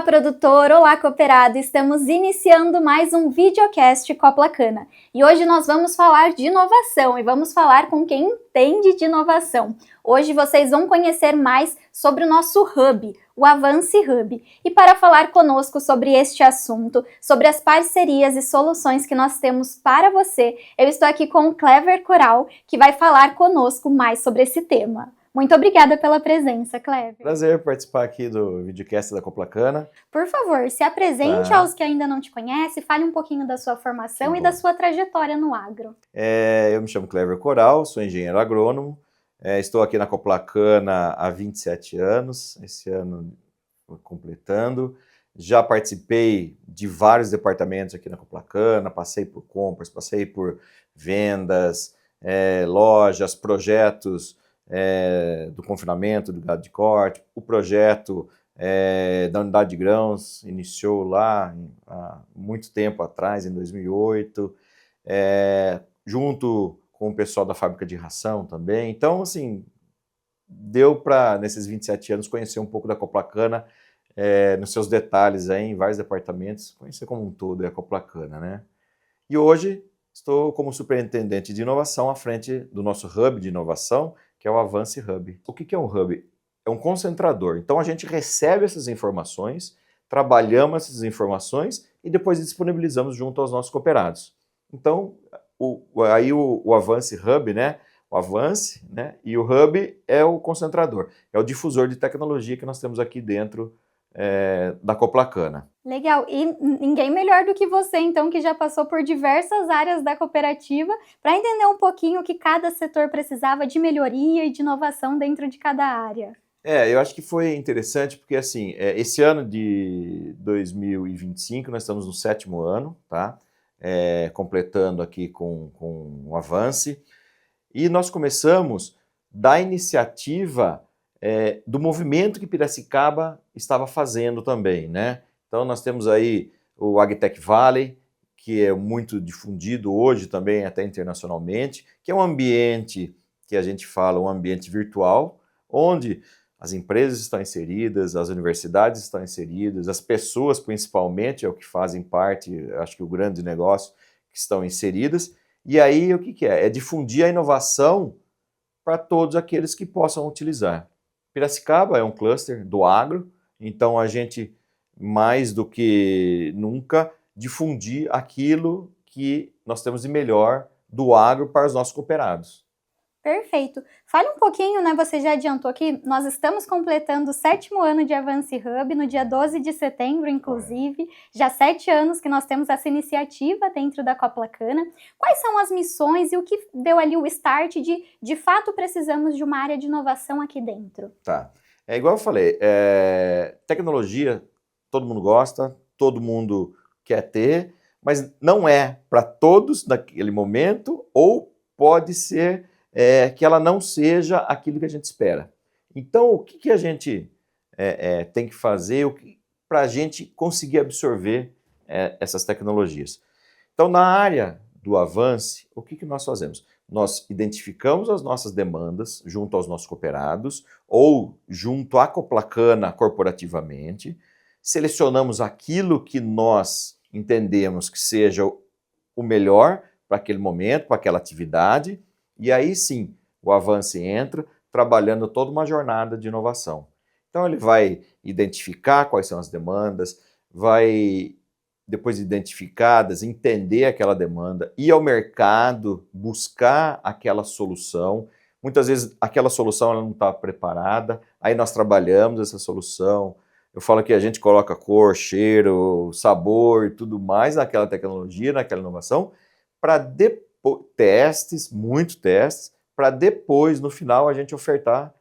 produtor! Olá, cooperado! Estamos iniciando mais um videocast Coplacana. E hoje nós vamos falar de inovação e vamos falar com quem entende de inovação. Hoje vocês vão conhecer mais sobre o nosso Hub, o Avance Hub. E para falar conosco sobre este assunto, sobre as parcerias e soluções que nós temos para você, eu estou aqui com o Clever Coral, que vai falar conosco mais sobre esse tema. Muito obrigada pela presença, Clever. Prazer participar aqui do videocast da Coplacana. Por favor, se apresente aos que ainda não te conhecem, fale um pouquinho da sua formação e da sua trajetória no agro. Eu me chamo Clever Coral, sou engenheiro agrônomo, estou aqui na Coplacana há 27 anos, esse ano completando. Já participei de vários departamentos aqui na Coplacana, passei por compras, passei por vendas, lojas, projetos, do confinamento, do gado de corte, o projeto da unidade de grãos iniciou lá há muito tempo atrás, em 2008, junto com o pessoal da fábrica de ração também. Então, assim, deu para, nesses 27 anos, conhecer um pouco da Coplacana, nos seus detalhes, aí, em vários departamentos, conhecer como um todo a Coplacana, né? E hoje estou como superintendente de inovação à frente do nosso hub de inovação, que é o Avance Hub. O que é um hub? É um concentrador. Então a gente recebe essas informações, trabalhamos essas informações e depois disponibilizamos junto aos nossos cooperados. Então o Avance Hub, né? O Avance, né? E o Hub é o concentrador, é o difusor de tecnologia que nós temos aqui dentro da Coplacana. Legal, e ninguém melhor do que você, então, que já passou por diversas áreas da cooperativa, para entender um pouquinho o que cada setor precisava de melhoria e de inovação dentro de cada área. Eu acho que foi interessante porque, assim, esse ano de 2025, nós estamos no 7º ano, tá? Completando aqui com o Avance, e nós começamos da iniciativa do movimento que Piracicaba estava fazendo também, né? Então nós temos aí o AgTech Valley, que é muito difundido hoje também, até internacionalmente, que é um ambiente que a gente fala, um ambiente virtual, onde as empresas estão inseridas, as universidades estão inseridas, as pessoas principalmente, é o que fazem parte, acho que o grande negócio, que estão inseridas. E aí o que é? É difundir a inovação para todos aqueles que possam utilizar. Piracicaba é um cluster do agro, então a gente, mais do que nunca, difundir aquilo que nós temos de melhor do agro para os nossos cooperados. Perfeito. Fale um pouquinho, né, você já adiantou aqui, nós estamos completando o 7º ano de Avance Hub, no dia 12 de setembro, inclusive, já 7 anos que nós temos essa iniciativa dentro da Coplacana. Quais são as missões e o que deu ali o start de fato, precisamos de uma área de inovação aqui dentro? Tá. É igual eu falei, tecnologia todo mundo gosta, todo mundo quer ter, mas não é para todos naquele momento, ou pode ser que ela não seja aquilo que a gente espera. Então, o que a gente tem que fazer para a gente conseguir absorver essas tecnologias? Então, na área do Avance, o que nós fazemos? Nós identificamos as nossas demandas junto aos nossos cooperados ou junto à Coplacana corporativamente, selecionamos aquilo que nós entendemos que seja o melhor para aquele momento, para aquela atividade, e aí sim o Avance entra trabalhando toda uma jornada de inovação. Então ele vai identificar quais são as demandas, vai, depois de identificadas, entender aquela demanda, ir ao mercado, buscar aquela solução. Muitas vezes aquela solução ela não está preparada, aí nós trabalhamos essa solução. Eu falo que a gente coloca cor, cheiro, sabor e tudo mais naquela tecnologia, naquela inovação, para depois, muitos testes, para depois, no final, a gente ofertar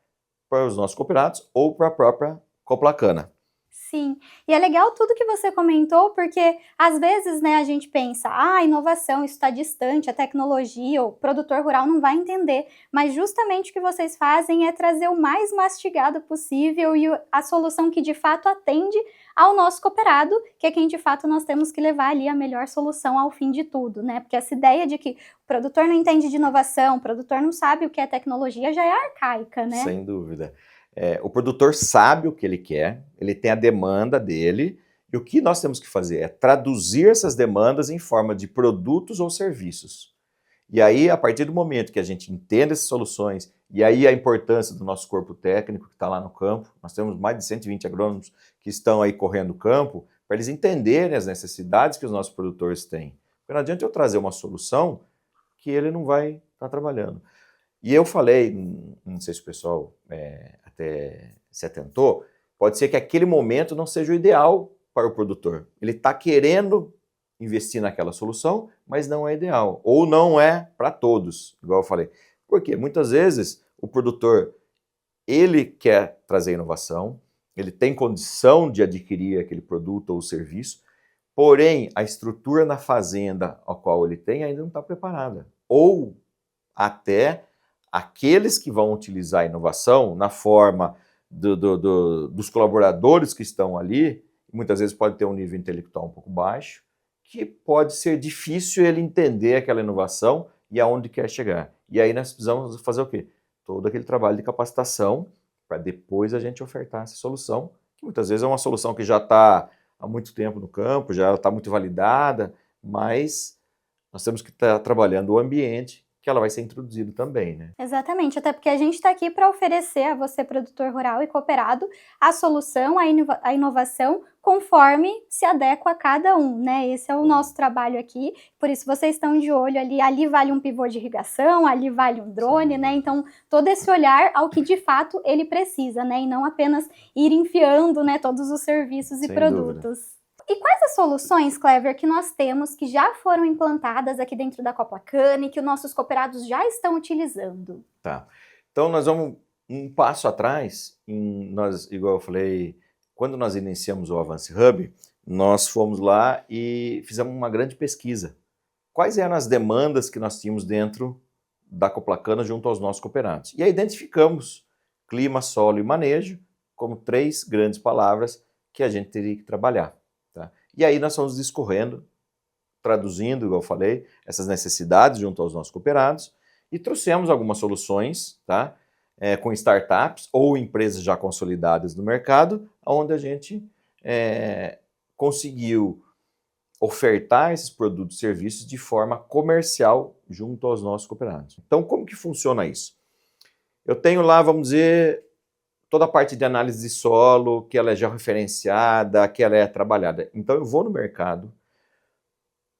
para os nossos cooperados ou para a própria Coplacana. Sim, e é legal tudo que você comentou, porque às vezes, né, a gente pensa, inovação, isso está distante, a tecnologia, o produtor rural não vai entender, mas justamente o que vocês fazem é trazer o mais mastigado possível e a solução que de fato atende ao nosso cooperado, que é quem de fato nós temos que levar ali a melhor solução ao fim de tudo, né? Porque essa ideia de que o produtor não entende de inovação, o produtor não sabe o que é tecnologia já é arcaica, né? Sem dúvida. O produtor sabe o que ele quer, ele tem a demanda dele, e o que nós temos que fazer é traduzir essas demandas em forma de produtos ou serviços. E aí, a partir do momento que a gente entende essas soluções, e aí a importância do nosso corpo técnico que está lá no campo, nós temos mais de 120 agrônomos que estão aí correndo o campo, para eles entenderem as necessidades que os nossos produtores têm. Porque não adianta eu trazer uma solução que ele não vai estar trabalhando. E eu falei, não sei se o pessoal até se atentou, pode ser que aquele momento não seja o ideal para o produtor. Ele está querendo investir naquela solução, mas não é ideal. Ou não é para todos, igual eu falei. Porque muitas vezes o produtor, ele quer trazer inovação, ele tem condição de adquirir aquele produto ou serviço, porém a estrutura na fazenda a qual ele tem ainda não está preparada. Ou até aqueles que vão utilizar a inovação na forma dos colaboradores que estão ali, muitas vezes pode ter um nível intelectual um pouco baixo, que pode ser difícil ele entender aquela inovação e aonde quer chegar. E aí nós precisamos fazer o quê? Todo aquele trabalho de capacitação para depois a gente ofertar essa solução, que muitas vezes é uma solução que já está há muito tempo no campo, já está muito validada, mas nós temos que estar trabalhando o ambiente que ela vai ser introduzida também, né? Exatamente, até porque a gente está aqui para oferecer a você, produtor rural e cooperado, a solução, a inovação, conforme se adequa a cada um, né? Esse é o nosso trabalho aqui, por isso vocês estão de olho ali vale um pivô de irrigação, ali vale um drone, né? Então, todo esse olhar ao que de fato ele precisa, né? E não apenas ir enfiando, né, todos os serviços e produtos. Dúvida. E quais as soluções, Clever, que nós temos que já foram implantadas aqui dentro da Coplacana e que os nossos cooperados já estão utilizando? Tá. Então nós vamos um passo atrás, igual eu falei, quando nós iniciamos o Avance Hub, nós fomos lá e fizemos uma grande pesquisa. Quais eram as demandas que nós tínhamos dentro da Coplacana junto aos nossos cooperados? E aí identificamos clima, solo e manejo como 3 grandes palavras que a gente teria que trabalhar. Tá? E aí nós fomos discorrendo, traduzindo, igual eu falei, essas necessidades junto aos nossos cooperados e trouxemos algumas soluções, tá? Com startups ou empresas já consolidadas no mercado, onde a gente conseguiu ofertar esses produtos e serviços de forma comercial junto aos nossos cooperados. Então, como que funciona isso? Eu tenho lá, vamos dizer, toda a parte de análise de solo, que ela é georreferenciada, que ela é trabalhada. Então eu vou no mercado,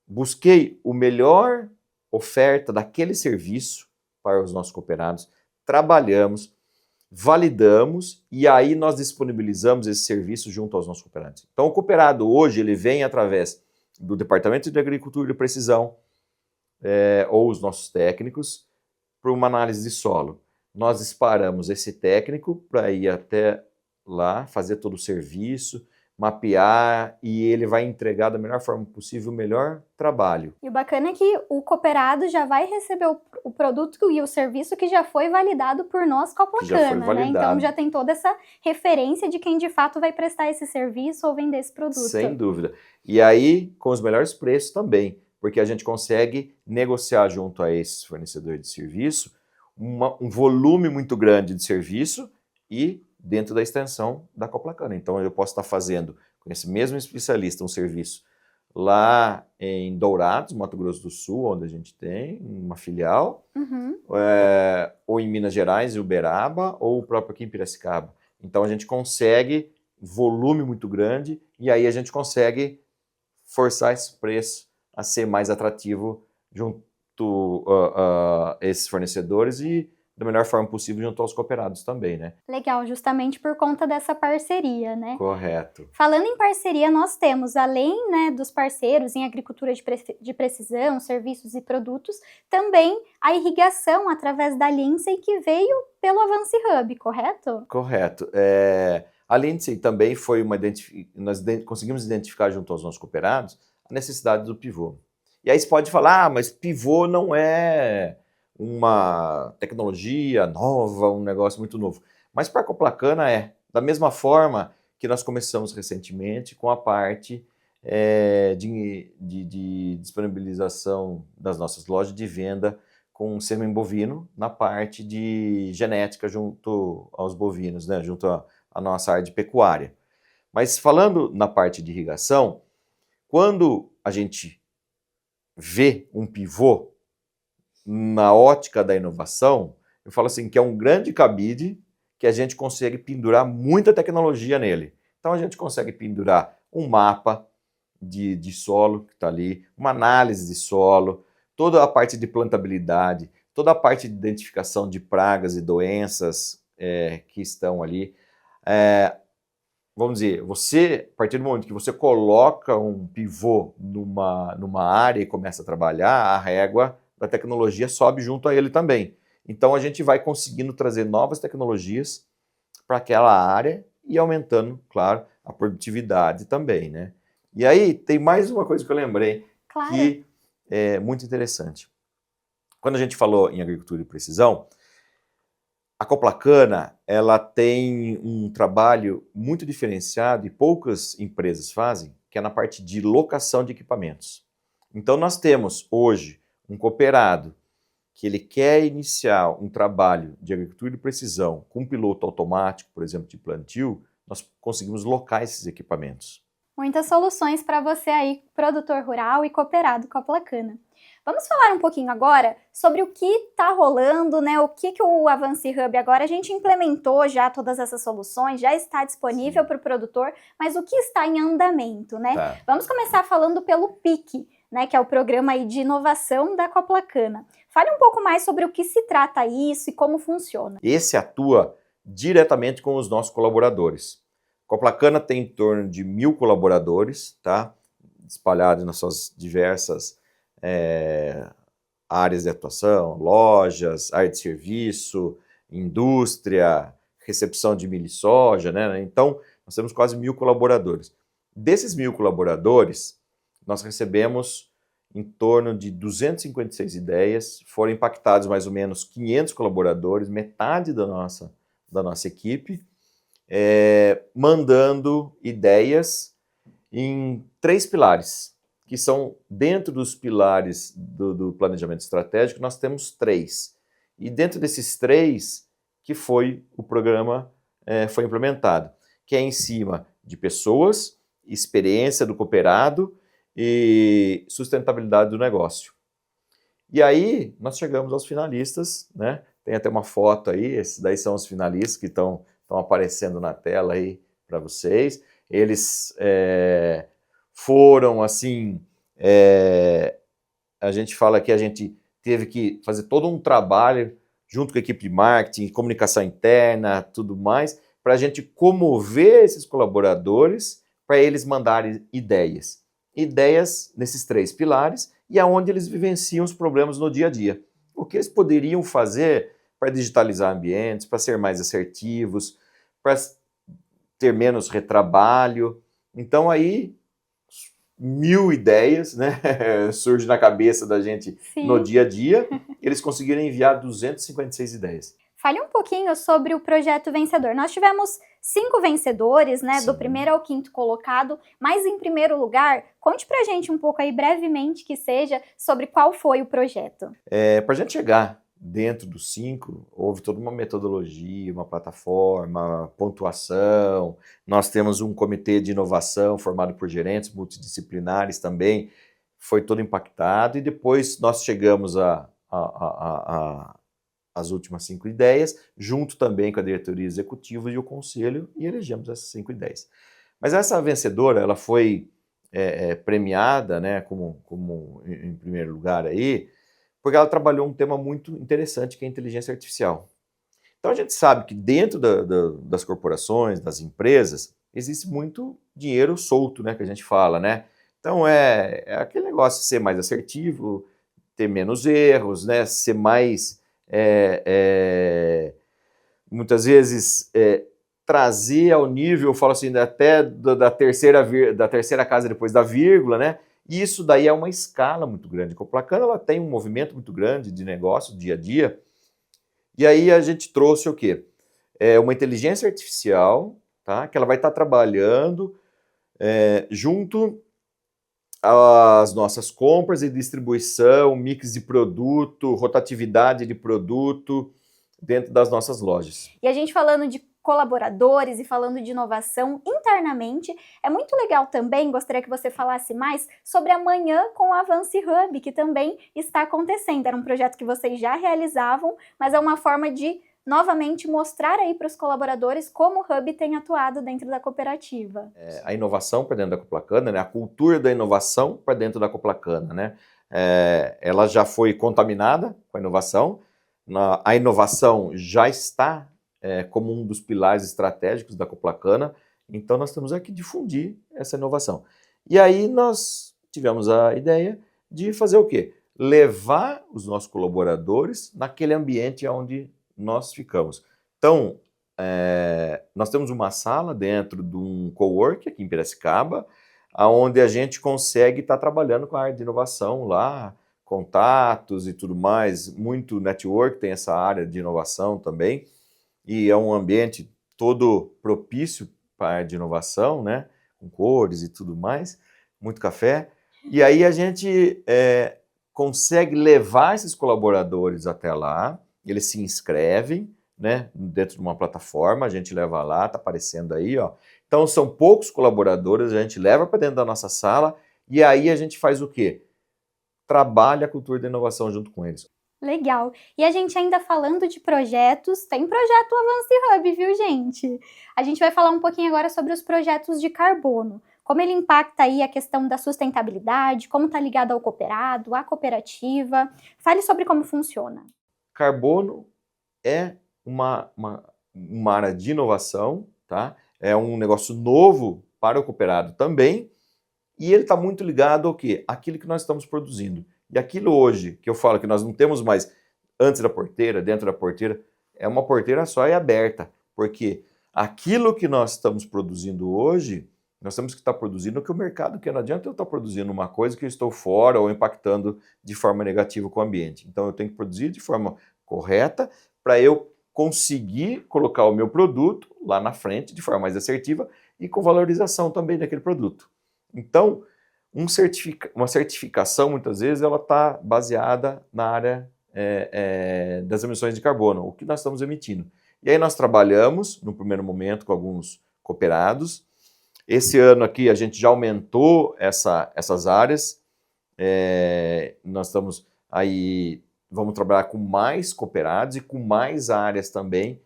busquei o melhor oferta daquele serviço para os nossos cooperados, trabalhamos, validamos e aí nós disponibilizamos esse serviço junto aos nossos cooperados. Então o cooperado hoje ele vem através do Departamento de Agricultura de Precisão ou os nossos técnicos para uma análise de solo. Nós disparamos esse técnico para ir até lá, fazer todo o serviço, mapear e ele vai entregar da melhor forma possível o melhor trabalho. E o bacana é que o cooperado já vai receber o produto e o serviço que já foi validado por nós Coplacana, né? Então já tem toda essa referência de quem de fato vai prestar esse serviço ou vender esse produto. Sem dúvida. E aí com os melhores preços também, porque a gente consegue negociar junto a esses fornecedores de serviço um volume muito grande de serviço e dentro da extensão da Coplacana. Então eu posso estar fazendo com esse mesmo especialista um serviço lá em Dourados, Mato Grosso do Sul, onde a gente tem uma filial, ou em Minas Gerais, em Uberaba, ou o próprio aqui em Piracicaba. Então a gente consegue volume muito grande e aí a gente consegue forçar esse preço a ser mais atrativo junto esses fornecedores e da melhor forma possível junto aos cooperados também, né? Legal, justamente por conta dessa parceria, né? Correto. Falando em parceria, nós temos, além, né, dos parceiros em agricultura de precisão, serviços e produtos, também a irrigação através da Lindsay que veio pelo Avance Hub, correto? Correto. A Lindsay também foi nós conseguimos identificar junto aos nossos cooperados a necessidade do pivô. E aí você pode falar, mas pivô não é uma tecnologia nova, um negócio muito novo. Mas para a Coplacana da mesma forma que nós começamos recentemente com a parte de disponibilização das nossas lojas de venda com sêmen bovino na parte de genética junto aos bovinos, né? Junto à nossa área de pecuária. Mas falando na parte de irrigação, quando a gente vê um pivô na ótica da inovação, eu falo assim que é um grande cabide que a gente consegue pendurar muita tecnologia nele. Então a gente consegue pendurar um mapa de solo que está ali, uma análise de solo, toda a parte de plantabilidade, toda a parte de identificação de pragas e doenças que estão ali. Vamos dizer, você, a partir do momento que você coloca um pivô numa área e começa a trabalhar, a régua da tecnologia sobe junto a ele também. Então a gente vai conseguindo trazer novas tecnologias para aquela área e aumentando, claro, a produtividade também, né? E aí tem mais uma coisa que eu lembrei, Claro. que é muito interessante. Quando a gente falou em agricultura de precisão, a Coplacana, ela tem um trabalho muito diferenciado e poucas empresas fazem, que é na parte de locação de equipamentos. Então nós temos hoje um cooperado que ele quer iniciar um trabalho de agricultura de precisão com um piloto automático, por exemplo, de plantio, nós conseguimos locar esses equipamentos. Muitas soluções para você aí, produtor rural e cooperado Coplacana. Vamos falar um pouquinho agora sobre o que está rolando, né? O que o Avance Hub agora, a gente implementou já todas essas soluções, já está disponível para o produtor, mas o que está em andamento, né? Tá. Vamos começar falando pelo PIC, né? Que é o programa aí de inovação da Coplacana. Fale um pouco mais sobre o que se trata isso e como funciona. Esse atua diretamente com os nossos colaboradores. A Coplacana tem em torno de 1.000 colaboradores, tá? Espalhados nas suas diversas áreas de atuação, lojas, área de serviço, indústria, recepção de milho e soja, né? Então, nós temos quase 1.000 colaboradores. Desses 1.000 colaboradores, nós recebemos em torno de 256 ideias, foram impactados mais ou menos 500 colaboradores, metade da nossa equipe, mandando ideias em 3 pilares, que são dentro dos pilares do planejamento estratégico, nós temos 3. E dentro desses 3 que o programa foi implementado, que é em cima de pessoas, experiência do cooperado e sustentabilidade do negócio. E aí nós chegamos aos finalistas, né? Tem até uma foto aí, esses daí são os finalistas que estão aparecendo na tela aí para vocês. Eles foram assim, a gente fala que a gente teve que fazer todo um trabalho junto com a equipe de marketing, comunicação interna, tudo mais, para a gente comover esses colaboradores para eles mandarem ideias. Ideias nesses 3 pilares e aonde eles vivenciam os problemas no dia a dia. O que eles poderiam fazer para digitalizar ambientes, para ser mais assertivos, para ter menos retrabalho. Então aí 1.000 ideias, né, surgem na cabeça da gente. Sim. No dia a dia, eles conseguiram enviar 256 ideias. Fale um pouquinho sobre o projeto vencedor. Nós tivemos 5 vencedores, né, Sim. do primeiro ao 5º colocado, mas em primeiro lugar, conte pra gente um pouco aí, brevemente que seja, sobre qual foi o projeto. Para a gente chegar dentro dos 5, houve toda uma metodologia, uma plataforma, pontuação. Nós temos um comitê de inovação formado por gerentes multidisciplinares também, foi todo impactado, e depois nós chegamos as últimas 5 ideias, junto também com a diretoria executiva e o conselho, e elegemos essas 5 ideias. Mas essa vencedora, ela foi premiada, né, como em primeiro lugar aí, porque ela trabalhou um tema muito interessante, que é a inteligência artificial. Então a gente sabe que dentro das corporações, das empresas, existe muito dinheiro solto, né, que a gente fala, né? Então é aquele negócio de ser mais assertivo, ter menos erros, né, ser mais, muitas vezes, trazer ao nível, eu falo assim, até da terceira casa depois da vírgula, né? E isso daí é uma escala muito grande. A Coplacana, ela tem um movimento muito grande de negócio, dia a dia, e aí a gente trouxe o quê? Uma inteligência artificial, tá? Que ela vai estar trabalhando junto as nossas compras e distribuição, mix de produto, rotatividade de produto dentro das nossas lojas. E a gente falando de colaboradores e falando de inovação internamente, é muito legal também, gostaria que você falasse mais sobre amanhã com o Avance Hub, que também está acontecendo. Era um projeto que vocês já realizavam, mas é uma forma de novamente mostrar aí para os colaboradores como o Hub tem atuado dentro da cooperativa. A inovação para dentro da Coplacana, né? A cultura da inovação para dentro da Coplacana, né? Ela já foi contaminada com a inovação, a inovação já está como um dos pilares estratégicos da Coplacana, então nós temos que difundir essa inovação. E aí nós tivemos a ideia de fazer o quê? Levar os nossos colaboradores naquele ambiente onde nós ficamos. Então, nós temos uma sala dentro de um cowork aqui em Piracicaba, onde a gente consegue estar trabalhando com a área de inovação lá, contatos e tudo mais, muito network, tem essa área de inovação também, e é um ambiente todo propício para a área de inovação, né? Com cores e tudo mais, muito café. E aí a gente consegue levar esses colaboradores até lá, eles se inscrevem, né, dentro de uma plataforma, a gente leva lá, está aparecendo aí, ó. Então são poucos colaboradores, a gente leva para dentro da nossa sala e aí a gente faz o quê? Trabalha a cultura da inovação junto com eles. Legal. E a gente ainda falando de projetos, tem projeto Avance Hub, viu, gente? A gente vai falar um pouquinho agora sobre os projetos de carbono. Como ele impacta aí a questão da sustentabilidade, como está ligado ao cooperado, à cooperativa. Fale sobre como funciona. Carbono é uma área de inovação, tá? É um negócio novo para o cooperado também, e ele está muito ligado ao quê? Aquilo que nós estamos produzindo. E aquilo hoje, que eu falo que nós não temos mais antes da porteira, dentro da porteira, é uma porteira só e aberta, porque aquilo que nós estamos produzindo hoje, nós temos que estar produzindo o que o mercado quer. Não adianta eu estar produzindo uma coisa que eu estou fora ou impactando de forma negativa com o ambiente. Então eu tenho que produzir de forma correta para eu conseguir colocar o meu produto lá na frente de forma mais assertiva e com valorização também daquele produto. Então, uma certificação, muitas vezes, ela está baseada na área das emissões de carbono, o que nós estamos emitindo. E aí nós trabalhamos, no primeiro momento, com alguns cooperados. Esse ano aqui a gente já aumentou essas áreas. Nós estamos aí, vamos trabalhar com mais cooperados e com mais áreas também,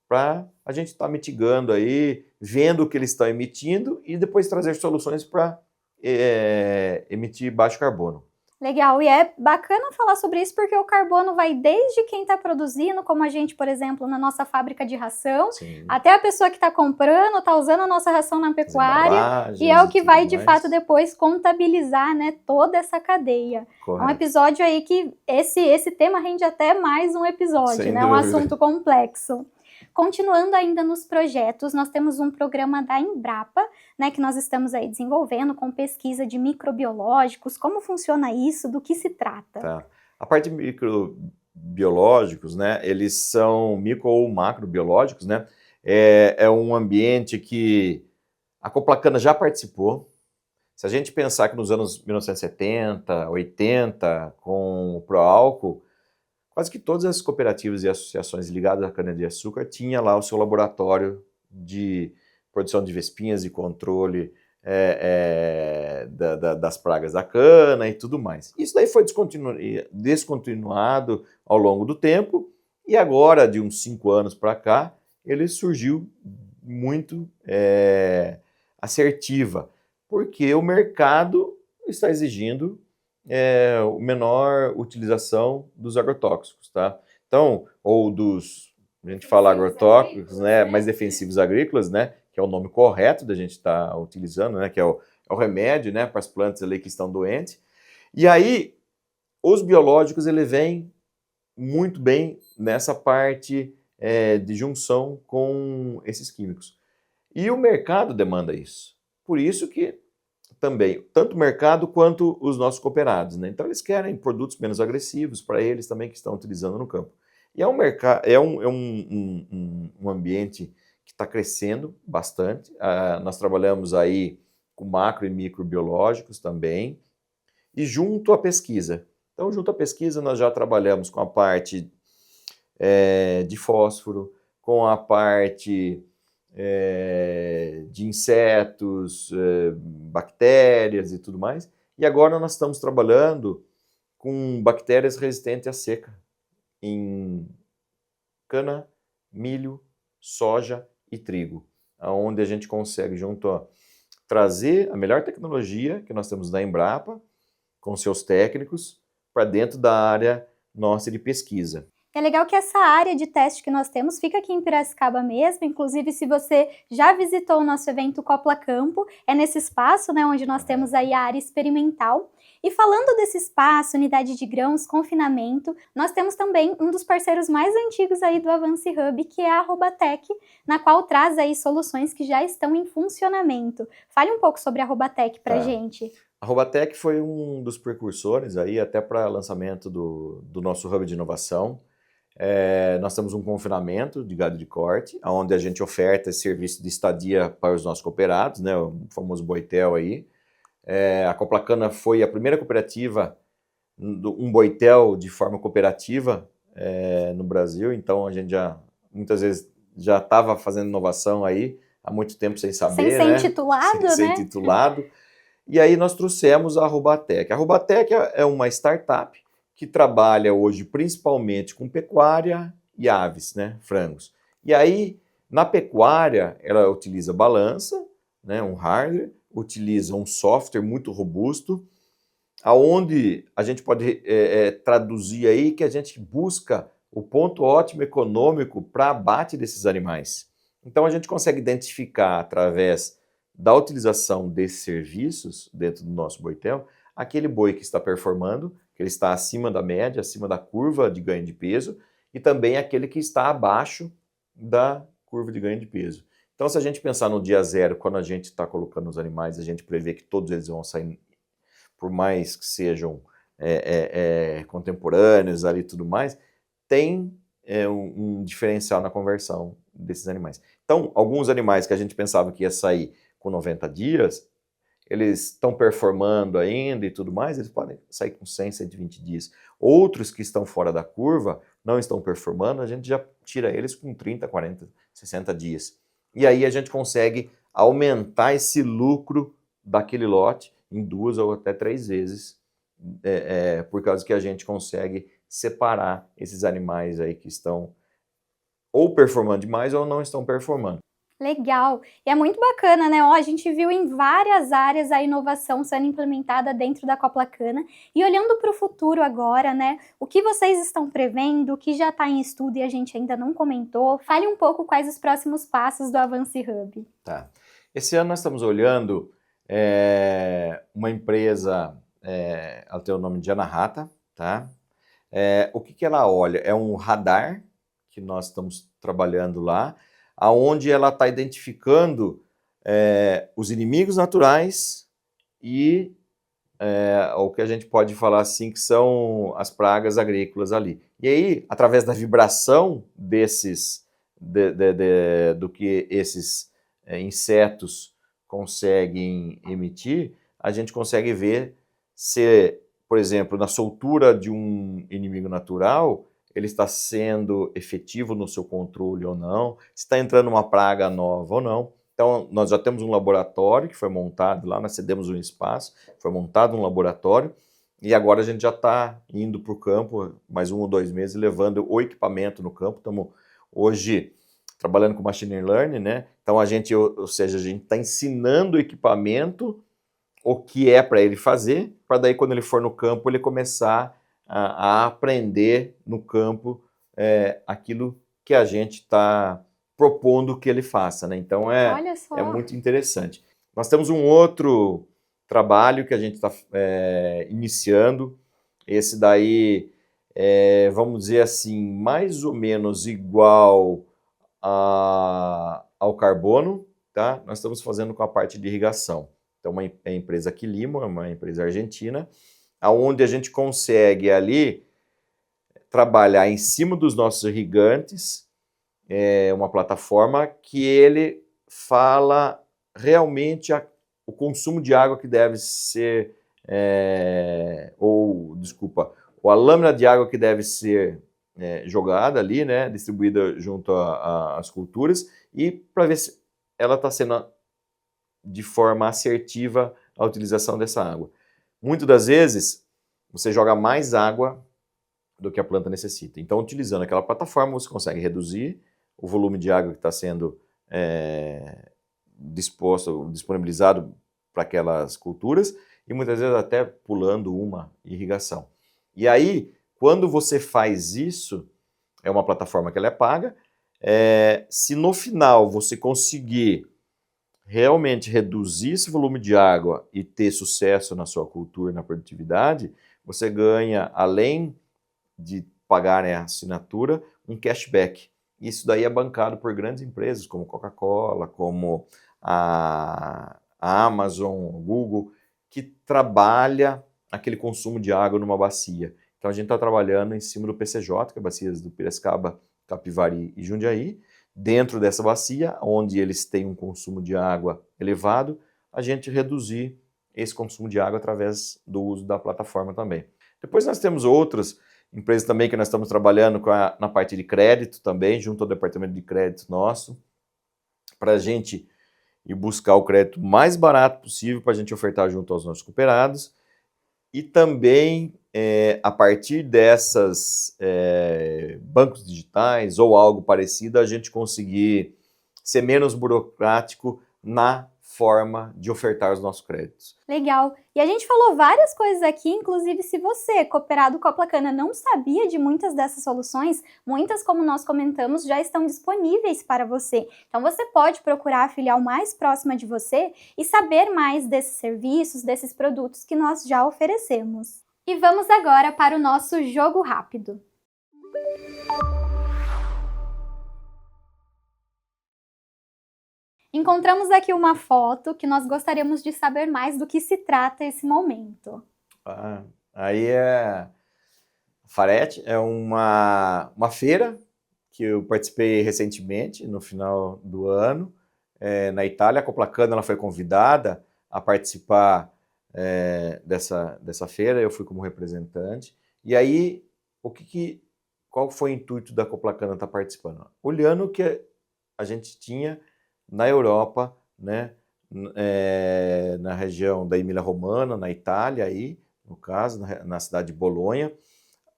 para a gente estar mitigando aí, vendo o que eles estão emitindo e depois trazer soluções para emitir baixo carbono. Legal, e é bacana falar sobre isso porque o carbono vai desde quem está produzindo, como a gente, por exemplo, na nossa fábrica de ração, Sim. até a pessoa que está comprando, está usando a nossa ração na pecuária, e é o que vai, de fato, depois contabilizar, né, toda essa cadeia. Correto. É um episódio aí que esse tema rende até mais um episódio, Sem né, um dúvida. assunto complexo. Continuando ainda nos projetos, nós temos um programa da Embrapa, né, que nós estamos aí desenvolvendo com pesquisa de microbiológicos. Como funciona isso? Do que se trata? Tá. A parte de microbiológicos, né, eles são micro ou macrobiológicos, né, é um ambiente que a Coplacana já participou. Se a gente pensar que nos anos 1970, 80, com o Proálcool, quase que todas as cooperativas e associações ligadas à cana-de-açúcar tinham lá o seu laboratório de produção de vespinhas e controle das pragas da cana e tudo mais. Isso daí foi descontinuado ao longo do tempo e agora, de uns 5 anos para cá, ele surgiu muito assertiva, porque o mercado está exigindo a menor utilização dos agrotóxicos, tá? Então, ou dos, a gente fala agrotóxicos, né, mais defensivos agrícolas, né, que é o nome correto da gente estar utilizando, né, que é o remédio, né, para as plantas ali que estão doentes. E aí, os biológicos, ele vem muito bem nessa parte de junção com esses químicos. E o mercado demanda isso. Por isso que também, tanto o mercado quanto os nossos cooperados, né? Então eles querem produtos menos agressivos para eles também que estão utilizando no campo. E é um mercado, um ambiente que está crescendo bastante. Nós trabalhamos aí com macro e microbiológicos também, e junto à pesquisa. Então, junto à pesquisa, nós já trabalhamos com a parte de fósforo, com a parte de insetos, bactérias e tudo mais. E agora nós estamos trabalhando com bactérias resistentes à seca em cana, milho, soja e trigo, onde a gente consegue trazer a melhor tecnologia que nós temos da Embrapa, com seus técnicos, para dentro da área nossa de pesquisa. É legal que essa área de teste que nós temos fica aqui em Piracicaba mesmo, inclusive se você já visitou o nosso evento Copla Campo, é nesse espaço, né, onde nós temos aí a área experimental. E falando desse espaço, unidade de grãos, confinamento, nós temos também um dos parceiros mais antigos aí do Avance Hub, que é a Arrobatec, na qual traz aí soluções que já estão em funcionamento. Fale um pouco sobre a Arrobatec pra gente. A Arrobatec foi um dos precursores aí até para lançamento do nosso Hub de Inovação. Nós temos um confinamento de gado de corte, onde a gente oferta esse serviço de estadia para os nossos cooperados, né, o famoso Boitel aí. A Coplacana foi a primeira cooperativa, um Boitel de forma cooperativa no Brasil, então a gente muitas vezes já estava fazendo inovação aí há muito tempo sem saber, sem ser intitulado, né? Sem ser intitulado. E aí nós trouxemos a Arrobatec. A Arrobatec é uma startup que trabalha hoje principalmente com pecuária e aves, né, frangos. E aí, na pecuária, ela utiliza balança, né, um hardware, utiliza um software muito robusto, aonde a gente pode traduzir aí que a gente busca o ponto ótimo econômico para abate desses animais. Então a gente consegue identificar através da utilização desses serviços dentro do nosso boitel, aquele boi que está performando, que ele está acima da média, acima da curva de ganho de peso, e também aquele que está abaixo da curva de ganho de peso. Então, se a gente pensar no dia zero, quando a gente está colocando os animais, a gente prevê que todos eles vão sair, por mais que sejam contemporâneos ali e tudo mais, tem um diferencial na conversão desses animais. Então, alguns animais que a gente pensava que ia sair com 90 dias, eles estão performando ainda e tudo mais, eles podem sair com 100, 120 dias. Outros que estão fora da curva, não estão performando, a gente já tira eles com 30, 40, 60 dias. E aí a gente consegue aumentar esse lucro daquele lote em 2 ou até 3 vezes, por causa que a gente consegue separar esses animais aí que estão ou performando demais ou não estão performando. Legal! E é muito bacana, né? A gente viu em várias áreas a inovação sendo implementada dentro da Coplacana. E olhando para o futuro agora, né? O que vocês estão prevendo, o que já está em estudo e a gente ainda não comentou? Fale um pouco quais os próximos passos do Avance Hub. Tá. Esse ano nós estamos olhando uma empresa, ela tem o nome de Anahata, tá? O que ela olha? É um radar que nós estamos trabalhando lá, aonde ela está identificando os inimigos naturais e o que a gente pode falar assim que são as pragas agrícolas ali. E aí, através da vibração desses, do que esses insetos conseguem emitir, a gente consegue ver se, por exemplo, na soltura de um inimigo natural, ele está sendo efetivo no seu controle ou não, se está entrando uma praga nova ou não. Então, nós já temos um laboratório que foi montado lá, nós cedemos um espaço, foi montado um laboratório, e agora a gente já está indo para o campo, mais 1 ou 2 meses, levando o equipamento no campo. Estamos hoje trabalhando com Machine Learning, né? Então, ou seja, a gente está ensinando o equipamento o que é para ele fazer, para daí, quando ele for no campo, ele começar a aprender no campo aquilo que a gente está propondo que ele faça, né? Então é muito interessante. Nós temos um outro trabalho que a gente está iniciando, esse daí vamos dizer assim, mais ou menos igual ao carbono, tá? Nós estamos fazendo com a parte de irrigação. Então é a empresa Quilimo, é uma empresa argentina, onde a gente consegue ali trabalhar em cima dos nossos irrigantes, uma plataforma que ele fala realmente o consumo de água que deve ser, a lâmina de água que deve ser jogada ali, né, distribuída junto às culturas, e para ver se ela está sendo de forma assertiva a utilização dessa água. Muitas das vezes, você joga mais água do que a planta necessita. Então, utilizando aquela plataforma, você consegue reduzir o volume de água que está sendo disponibilizado para aquelas culturas, e muitas vezes até pulando uma irrigação. E aí, quando você faz isso, é uma plataforma que ela é paga, se no final você conseguir realmente reduzir esse volume de água e ter sucesso na sua cultura, na produtividade, você ganha, além de pagar a assinatura, um cashback. Isso daí é bancado por grandes empresas como Coca-Cola, como a Amazon, Google, que trabalha aquele consumo de água numa bacia. Então a gente está trabalhando em cima do PCJ, que é bacias do Piracicaba, Capivari e Jundiaí. Dentro dessa bacia, onde eles têm um consumo de água elevado, a gente reduzir esse consumo de água através do uso da plataforma também. Depois nós temos outras empresas também que nós estamos trabalhando na parte de crédito também, junto ao departamento de crédito nosso, para a gente ir buscar o crédito mais barato possível para a gente ofertar junto aos nossos cooperados, e também a partir dessas bancos digitais ou algo parecido, a gente conseguir ser menos burocrático na forma de ofertar os nossos créditos. Legal. E a gente falou várias coisas aqui, inclusive se você, cooperado Coplacana, não sabia de muitas dessas soluções, muitas, como nós comentamos, já estão disponíveis para você. Então você pode procurar a filial mais próxima de você e saber mais desses serviços, desses produtos que nós já oferecemos. E vamos agora para o nosso jogo rápido. Encontramos aqui uma foto que nós gostaríamos de saber mais do que se trata esse momento. Aí Farete é uma feira que eu participei recentemente, no final do ano, na Itália. A Coplacana ela foi convidada a participar dessa feira, eu fui como representante. E aí, qual foi o intuito da Coplacana estar participando? Olhando o que a gente tinha na Europa, né, na região da Emília-Romana, na Itália, aí, no caso, na cidade de Bolonha,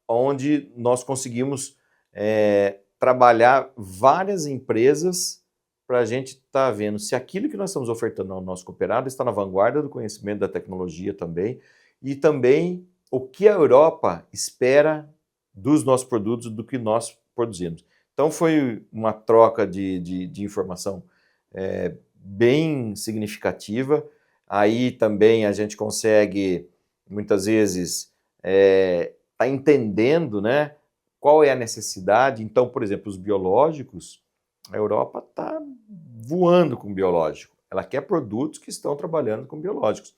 onde nós conseguimos trabalhar várias empresas para a gente estar vendo se aquilo que nós estamos ofertando ao nosso cooperado está na vanguarda do conhecimento da tecnologia também, e também o que a Europa espera dos nossos produtos, do que nós produzimos. Então foi uma troca de informação bem significativa. Aí também a gente consegue, muitas vezes, tá entendendo, né, qual é a necessidade. Então, por exemplo, os biológicos, a Europa está voando com biológico. Ela quer produtos que estão trabalhando com biológicos.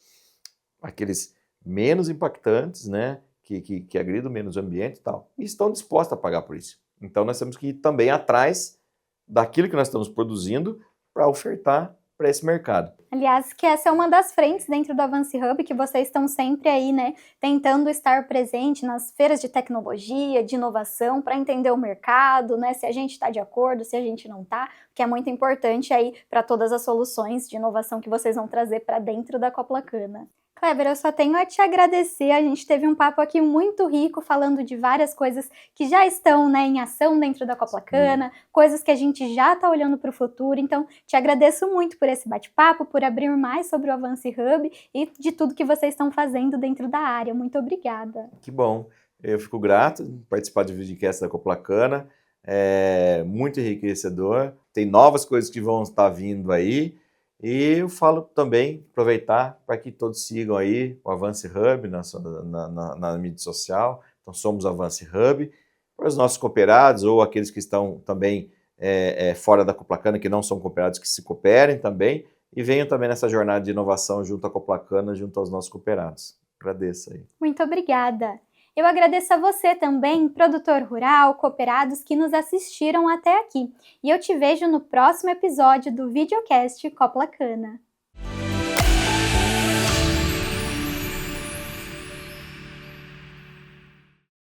Aqueles menos impactantes, né, que agridam menos o ambiente e tal, e estão dispostos a pagar por isso. Então nós temos que ir também atrás daquilo que nós estamos produzindo para ofertar para esse mercado. Aliás, que essa é uma das frentes dentro do Avance Hub, que vocês estão sempre aí, né, tentando estar presente nas feiras de tecnologia, de inovação, para entender o mercado, né, se a gente está de acordo, se a gente não está, que é muito importante aí para todas as soluções de inovação que vocês vão trazer para dentro da Coplacana. Kleber, eu só tenho a te agradecer, a gente teve um papo aqui muito rico, falando de várias coisas que já estão, né, em ação dentro da Coplacana, coisas que a gente já está olhando para o futuro, então te agradeço muito por esse bate-papo, por abrir mais sobre o Avance Hub e de tudo que vocês estão fazendo dentro da área. Muito obrigada. Que bom, eu fico grato em participar do videocast da Coplacana, é muito enriquecedor, tem novas coisas que vão estar vindo aí. E eu falo também, aproveitar para que todos sigam aí o Avance Hub na mídia social. Então somos Avance Hub. Para os nossos cooperados ou aqueles que estão também fora da Coplacana, que não são cooperados, que se cooperem também e venham também nessa jornada de inovação junto à Coplacana, junto aos nossos cooperados. Agradeço aí. Muito obrigada. Eu agradeço a você também, produtor rural, cooperados que nos assistiram até aqui. E eu te vejo no próximo episódio do videocast Coplacana.